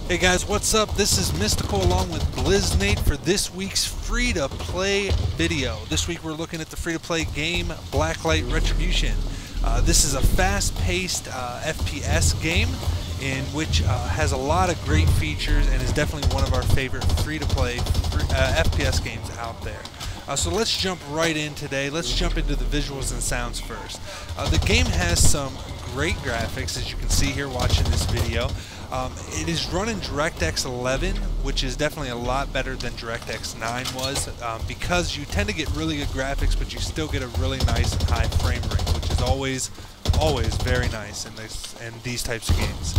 Hey guys, what's up? This is Mystical along with Blizznate for this week's free-to-play video. This week we're looking at the free-to-play game Blacklight Retribution. This is a fast-paced FPS game in which has a lot of great features and is definitely one of our favorite free-to-play FPS games out there. So let's jump right in today. Let's jump into the visuals and sounds first. The game has some great graphics, as you can see here watching this video. It is running DirectX 11, which is definitely a lot better than DirectX 9 was, because you tend to get really good graphics, but you still get a really nice and high frame rate, which is always very nice in these types of games.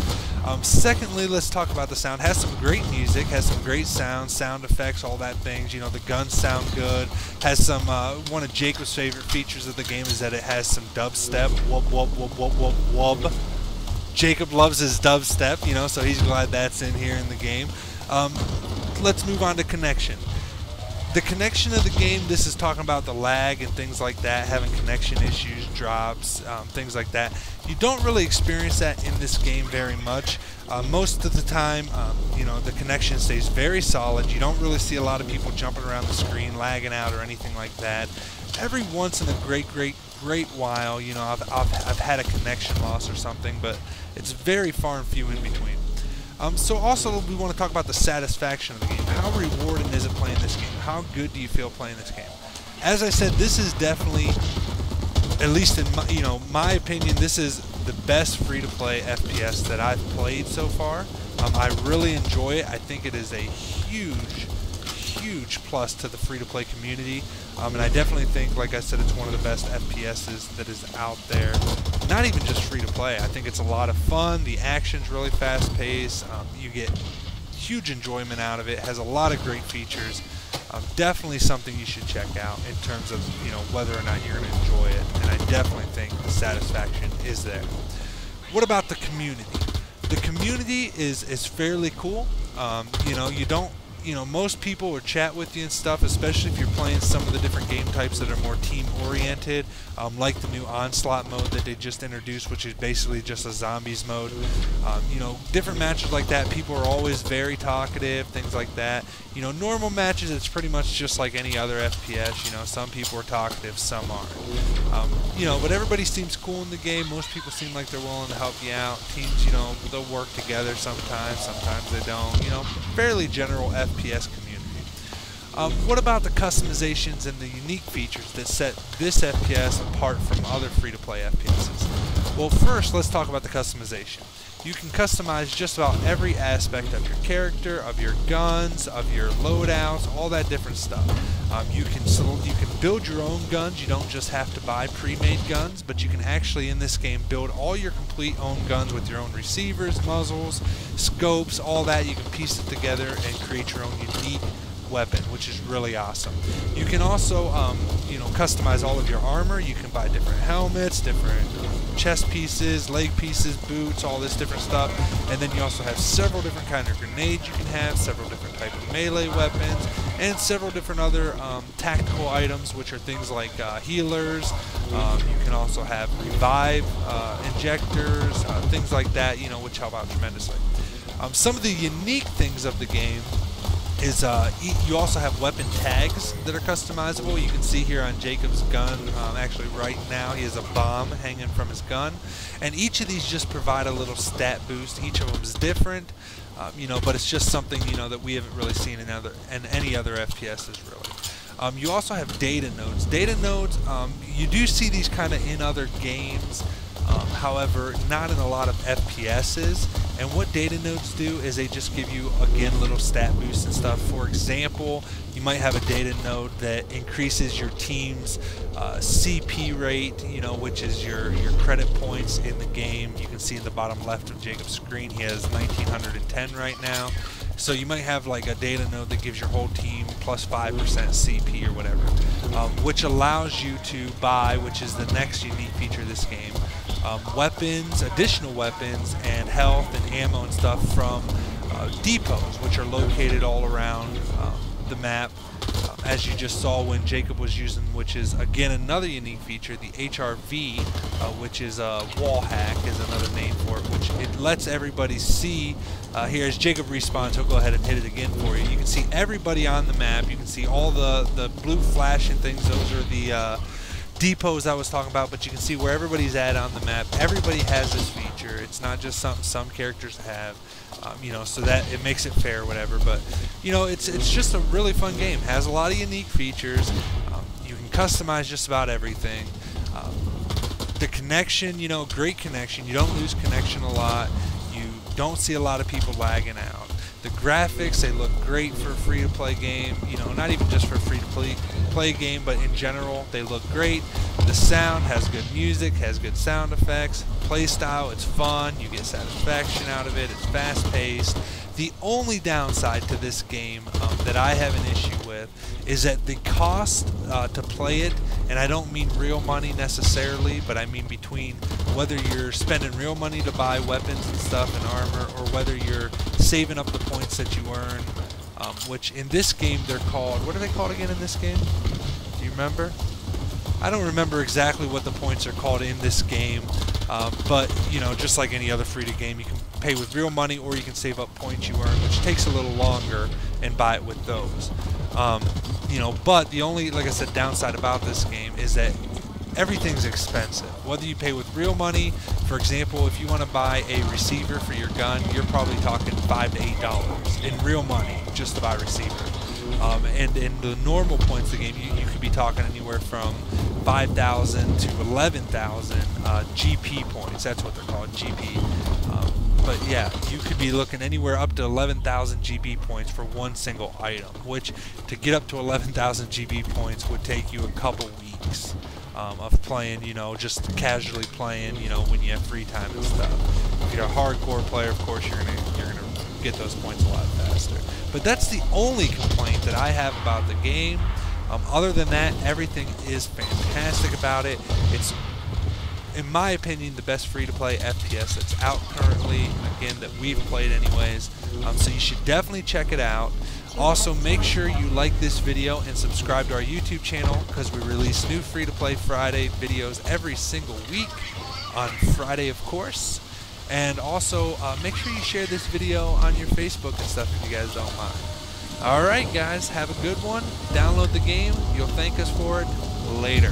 Secondly, let's talk about the sound. Has some great music, has some great sound effects, all that things. You know, the guns sound good. Has some one of Jacob's favorite features of the game is that it has some dubstep. Wub wub wub wub wub wub. Jacob loves his dubstep, you know, so he's glad that's in here in the game. Let's move on to connection. The connection of the game, this is talking about the lag and things like that, having connection issues, drops, things like that. You don't really experience that in this game very much. Most of the time, you know, the connection stays very solid. You don't really see a lot of people jumping around the screen, lagging out or anything like that. Every once in a great while, you know, I've had a connection loss or something, but it's very far and few in between. So also we want to talk about the satisfaction of the game. How rewarding is it playing this game? How good do you feel playing this game? As I said, this is definitely, at least in my, my opinion, this is the best free-to-play FPS that I've played so far. I really enjoy it. I think it is a huge plus to the free-to-play community, and I definitely think, like I said, it's one of the best FPSs that is out there. Not even just free-to-play. I think it's a lot of fun. The action's really fast-paced. You get huge enjoyment out of it. It has a lot of great features. Definitely something you should check out in terms of, you know, whether or not you're going to enjoy it, and I definitely think the satisfaction is there. What about the community? The community is fairly cool. Most people will chat with you and stuff, especially if you're playing some of the different game types that are more team-oriented, like the new Onslaught mode that they just introduced, which is basically just a zombies mode. Different matches like that, people are always very talkative, things like that. You know, normal matches, it's pretty much just like any other FPS. You know, some people are talkative, some aren't. But everybody seems cool in the game. Most people seem like they're willing to help you out. Teams, you know, they'll work together sometimes they don't. You know, fairly general FPS community. What about the customizations and the unique features that set this FPS apart from other free-to-play FPSs? Well, first, let's talk about the customization. You can customize just about every aspect of your character, of your guns, of your loadouts, all that different stuff. You can build your own guns. You don't just have to buy pre-made guns, but you can actually, in this game, build all your complete own guns with your own receivers, muzzles, scopes, all that. You can piece it together and create your own unique weapon, which is really awesome. You can also customize all of your armor. You can buy different helmets, different chest pieces, leg pieces, boots, all this different stuff. And then you also have several different kind of grenades you can have, several different type of melee weapons, and several different other tactical items, which are things like healers. You can also have revive injectors, things like that, you know, which help out tremendously. Some of the unique things of the game is you also have weapon tags that are customizable. You can see here on Jacob's gun, actually right now he has a bomb hanging from his gun, and each of these just provide a little stat boost. Each of them is different, but it's just something, you know, that we haven't really seen in any other FPSs really. You also have data nodes. Data nodes, you do see these kind of in other games, however, not in a lot of FPSs. And what data nodes do is they just give you, again, little stat boosts and stuff. For example, you might have a data node that increases your team's CP rate, you know, which is your credit points in the game. You can see in the bottom left of Jacob's screen, he has 1910 right now. So you might have like a data node that gives your whole team plus 5% CP or whatever, which allows you to buy, which is the next unique feature of this game, weapons, additional weapons, and health and ammo and stuff from depots, which are located all around the map. as you just saw when Jacob was using, which is again another unique feature, the HRV, which is a wall hack is another name for it, which it lets everybody see. Here as Jacob respawns, he'll go ahead and hit it again for you. You can see everybody on the map. You can see all the blue flashing things. Those are the depots I was talking about, but you can see where everybody's at on the map. Everybody has this feature. It's not just something some characters have, you know, so that it makes it fair, whatever. But you know, it's just a really fun game. Has a lot of unique features. You can customize just about everything. The connection, you know, great connection. You don't lose connection a lot. You don't see a lot of people lagging out. The graphics, they look great for a free-to-play game. You know, not even just for a free-to-play game, but in general, they look great. The sound has good music, has good sound effects. Playstyle, it's fun. You get satisfaction out of it. It's fast-paced. The only downside to this game that I have an issue with is that the cost to play it, and I don't mean real money necessarily, but I mean between whether you're spending real money to buy weapons and stuff and armor, or whether you're saving up the points that you earn, which in this game they're called, what are they called again in this game? Do you remember? I don't remember exactly what the points are called in this game, but you know, just like any other free-to game, you can pay with real money or you can save up points you earn, which takes a little longer, and buy it with those. You know, but the only, like I said, downside about this game is that everything's expensive. Whether you pay with real money, for example, if you want to buy a receiver for your gun, you're probably talking $5 to $8 in real money just to buy a receiver. And in the normal points of the game, you could be talking anywhere from 5,000 to 11,000 GP points. That's what they're called, GP. But yeah, you could be looking anywhere up to 11,000 GB points for one single item, which to get up to 11,000 GB points would take you a couple weeks of playing, you know, just casually playing, you know, when you have free time and stuff. If you're a hardcore player, of course, you're gonna get those points a lot faster. But that's the only complaint that I have about the game. Other than that, everything is fantastic about it. It's, in my opinion, the best free-to-play FPS that's out currently, again, that we've played anyways. So you should definitely check it out. Also, make sure you like this video and subscribe to our YouTube channel, because we release new Free-to-Play Friday videos every single week on Friday, of course. And also, make sure you share this video on your Facebook and stuff if you guys don't mind. Alright guys, have a good one. Download the game. You'll thank us for it later.